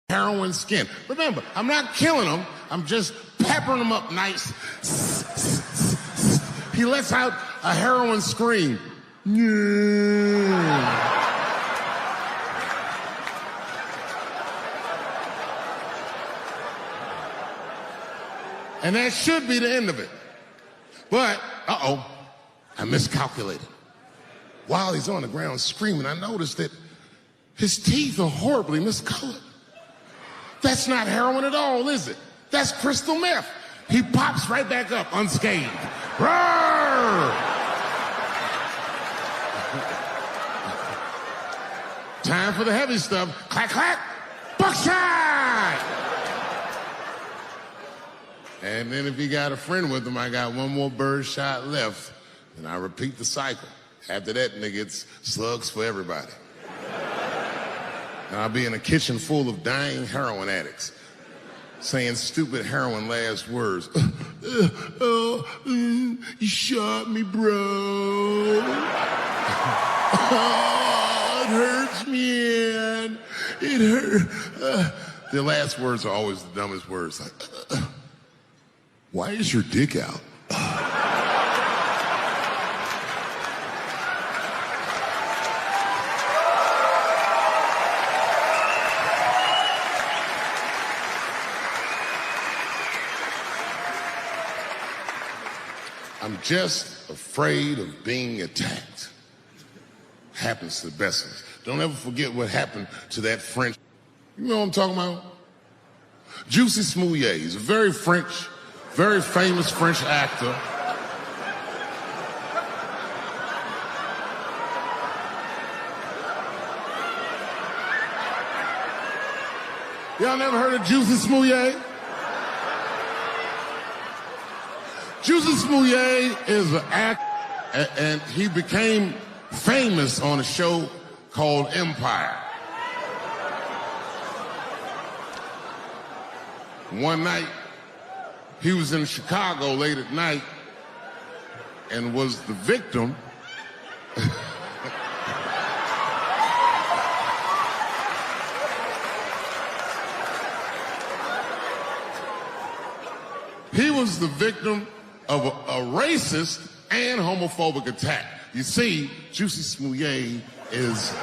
heroin skin. Remember, I'm not killing him. I'm just peppering him up nice. He lets out a heroin scream. Yeah. And that should be the end of it. But, I miscalculated. While he's on the ground screaming, I noticed that his teeth are horribly miscolored. That's not heroin at all, is it? That's crystal meth. He pops right back up unscathed. Roar! Time for the heavy stuff. Clack, clack, buckshot! And then if you got a friend with him, I got one more bird shot left, and I repeat the cycle. After that, nigga, it's slugs for everybody. And I'll be in a kitchen full of dying heroin addicts, saying stupid heroin last words. You shot me, bro. Oh, it hurts me, man. It hurt. The last words are always the dumbest words. Like, why is your dick out? I'm just afraid of being attacked. Happens to the best of us. Don't ever forget what happened to that French. You know what I'm talking about? Juicy Smouillet. He's a very famous French actor. Y'all never heard of Juicy Smouillet? Juicy Smouillet is an actor, and he became famous on a show called Empire. One night, he was in Chicago late at night and was the victim he was the victim of a racist and homophobic attack. You see, Juicy Smouillet is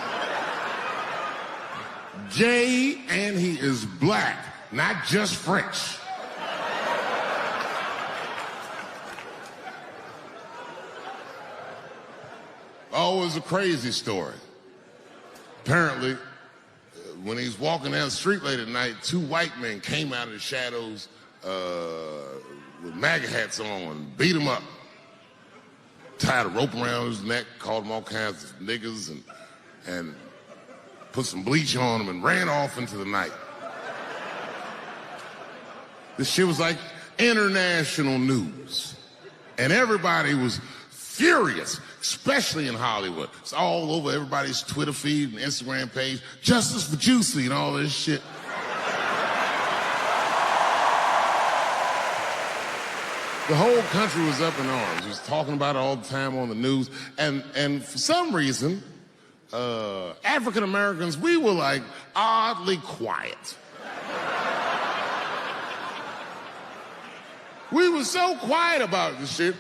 gay and he is black, not just French. Oh, it was a crazy story. Apparently, when he was walking down the street late at night, two white men came out of the shadows with MAGA hats on and beat him up. Tied a rope around his neck, called him all kinds of niggas, and put some bleach on him and ran off into the night. This shit was like international news. And everybody was furious, especially in Hollywood. It's all over everybody's Twitter feed and Instagram page. Justice for Juicy and all this shit. The whole country was up in arms. It was talking about it all the time on the news. And for some reason, African Americans, we were like oddly quiet. We were so quiet about this shit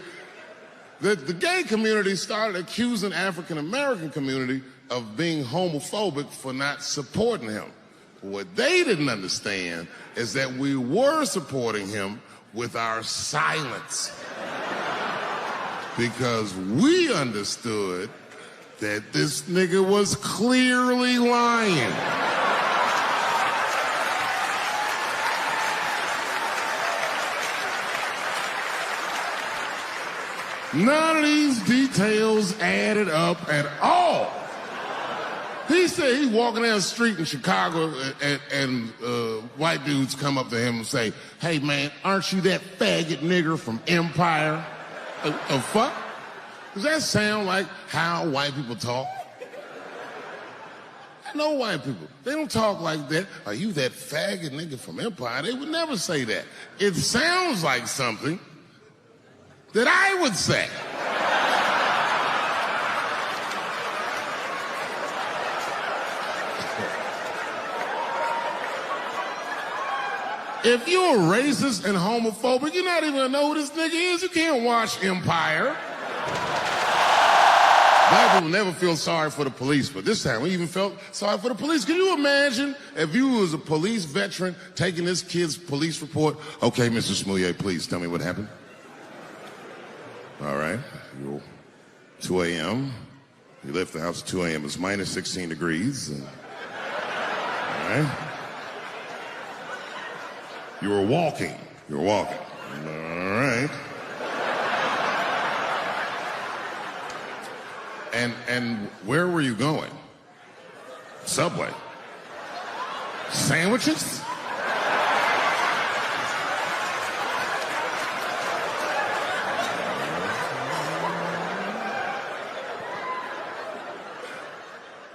that the gay community started accusing African American community of being homophobic for not supporting him. What they didn't understand is that we were supporting him with our silence. Because we understood that this nigga was clearly lying. None of these details added up at all. He said he's walking down the street in Chicago and white dudes come up to him and say, "Hey man, aren't you that faggot nigger from Empire?" The fuck? Does that sound like how white people talk? I know white people. They don't talk like that. Are you that faggot nigger from Empire? They would never say that. It sounds like something that I would say. If you're racist and homophobic, you're not even gonna know who this nigga is. You can't watch Empire. Black people never feel sorry for the police, but this time we even felt sorry for the police. Can you imagine if you was a police veteran taking this kid's police report? Okay, Mr. Smouye, please tell me what happened. All right, 2 a.m. You left the house at 2 a.m. It's minus 16 degrees. All right. You were walking. You were walking. All right. And where were you going? Subway. Sandwiches?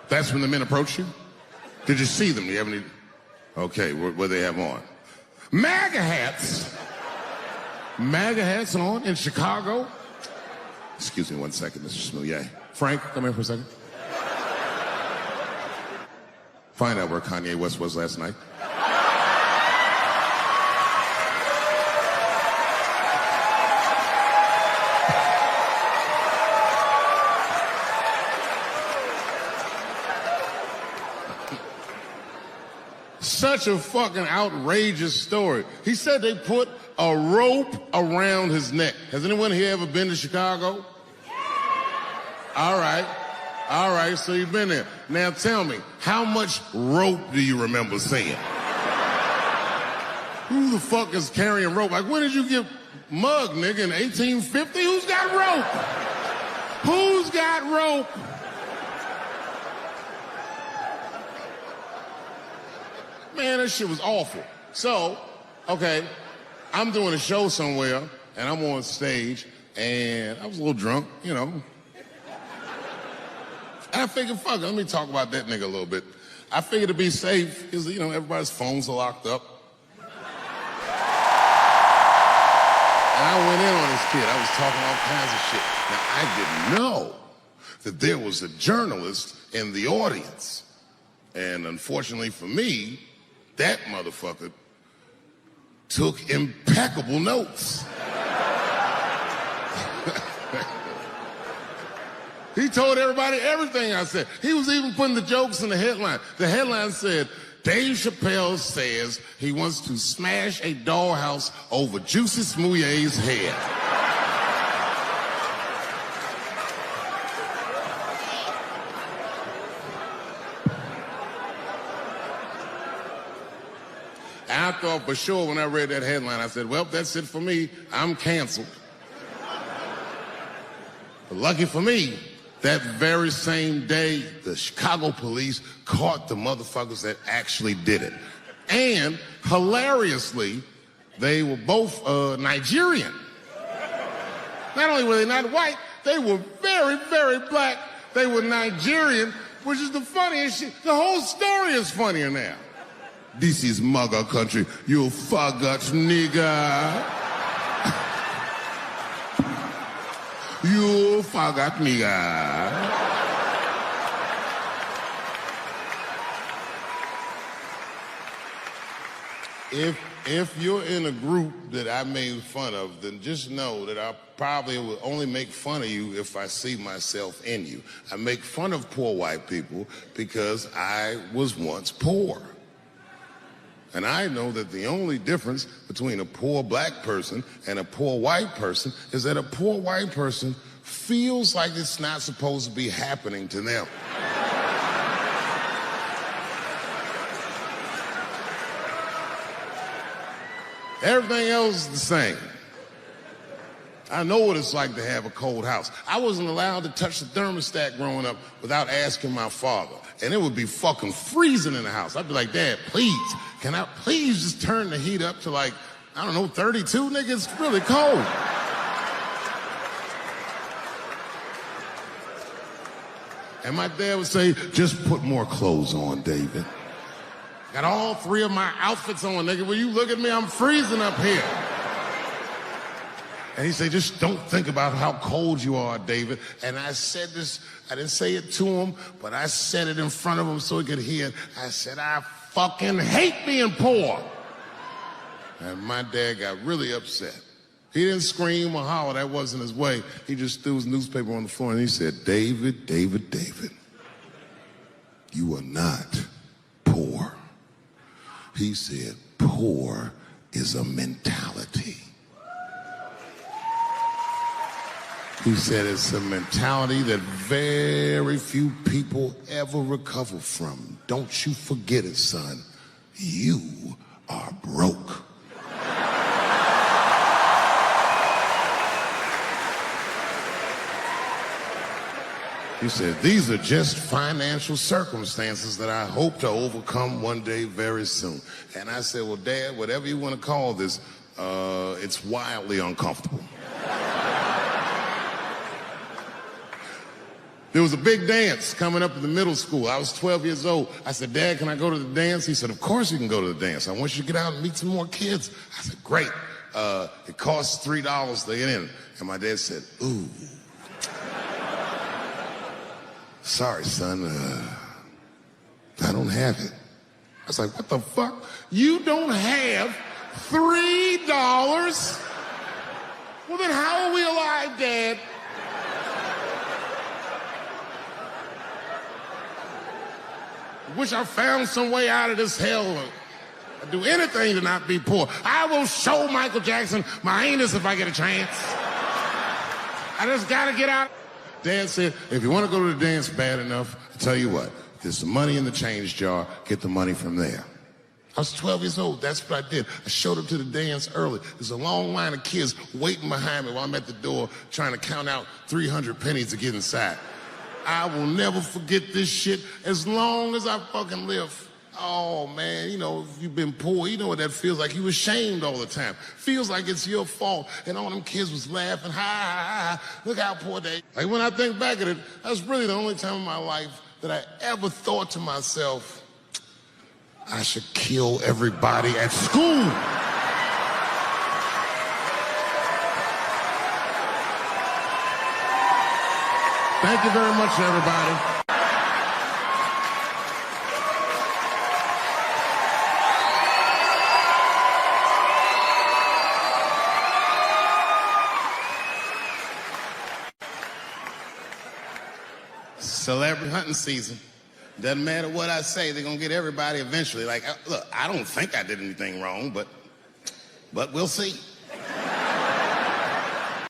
That's when the men approached you? Did you see them? Do you have any? Okay, what they have on? MAGA hats. MAGA hats on in Chicago. Excuse me 1 second, Mr. Smouye. Frank, come here for a second. Find out where Kanye West was last night. Such a fucking outrageous story. He said they put a rope around his neck. Has anyone here ever been to Chicago? All right, so you've been there. Now tell me, how much rope do you remember seeing? Who the fuck is carrying rope? Like, when did you get mugged, nigga, in 1850? Who's got rope? Who's got rope? Man, that shit was awful. So, okay, I'm doing a show somewhere, and I'm on stage, and I was a little drunk, you know. And I figured, fuck it, let me talk about that nigga a little bit. I figured to be safe, because, you know, everybody's phones are locked up. And I went in on this kid. I was talking all kinds of shit. Now, I didn't know that there was a journalist in the audience. And unfortunately for me, that motherfucker took impeccable notes. He told everybody everything I said. He was even putting the jokes in the headline. The headline said, Dave Chappelle says he wants to smash a dollhouse over Juicy Smouye's head. I thought for sure when I read that headline, I said, well, that's it for me. I'm canceled. But lucky for me, that very same day, the Chicago police caught the motherfuckers that actually did it. And hilariously, they were both Nigerian. Not only were they not white, they were very, very black. They were Nigerian, which is the funniest shit. The whole story is funnier now. This is MAGA country, you faggot nigga. You faggot nigga. If you're in a group that I made fun of, then just know that I probably will only make fun of you if I see myself in you. I make fun of poor white people because I was once poor. And I know that the only difference between a poor black person and a poor white person is that a poor white person feels like it's not supposed to be happening to them. Everything else is the same. I know what it's like to have a cold house. I wasn't allowed to touch the thermostat growing up without asking my father. And it would be fucking freezing in the house. I'd be like, Dad, please, can I please just turn the heat up to like, I don't know, 32, nigga? It's really cold. And my dad would say, just put more clothes on, David. Got all three of my outfits on, nigga. When you look at me, I'm freezing up here. And he said, just don't think about how cold you are, David. And I said this, I didn't say it to him, but I said it in front of him so he could hear it. I said, I fucking hate being poor. And my dad got really upset. He didn't scream or holler, that wasn't his way. He just threw his newspaper on the floor and he said, David, David, David, you are not poor. He said, poor is a mentality. He said it's a mentality that very few people ever recover from. Don't you forget it, son. You are broke. He said, these are just financial circumstances that I hope to overcome one day very soon. And I said, well, Dad, whatever you want to call this, it's wildly uncomfortable. There was a big dance coming up in the middle school. I was 12 years old. I said, Dad, can I go to the dance? He said, of course you can go to the dance. I want you to get out and meet some more kids. I said, great. It costs $3 to get in. And my dad said, ooh. Sorry, son, I don't have it. I was like, what the fuck? You don't have $3? Well, then how are we alive, Dad? I wish I found some way out of this hell. I'd do anything to not be poor. I will show Michael Jackson my anus if I get a chance. I just gotta get out. Dad said, if you want to go to the dance bad enough, I'll tell you what, there's some money in the change jar, get the money from there. I was 12 years old, that's what I did. I showed up to the dance early. There's a long line of kids waiting behind me while I'm at the door trying to count out 300 pennies to get inside. I will never forget this shit as long as I fucking live. Oh, man, you know, if you've been poor, you know what that feels like. You ashamed all the time. Feels like it's your fault. And all them kids was laughing, ha, ha, ha, look how poor they. Like, when I think back at it, that's really the only time in my life that I ever thought to myself, I should kill everybody at school. Thank you very much, everybody. Celebrity hunting season. Doesn't matter what I say, they're gonna get everybody eventually. Like, look, I don't think I did anything wrong, but we'll see.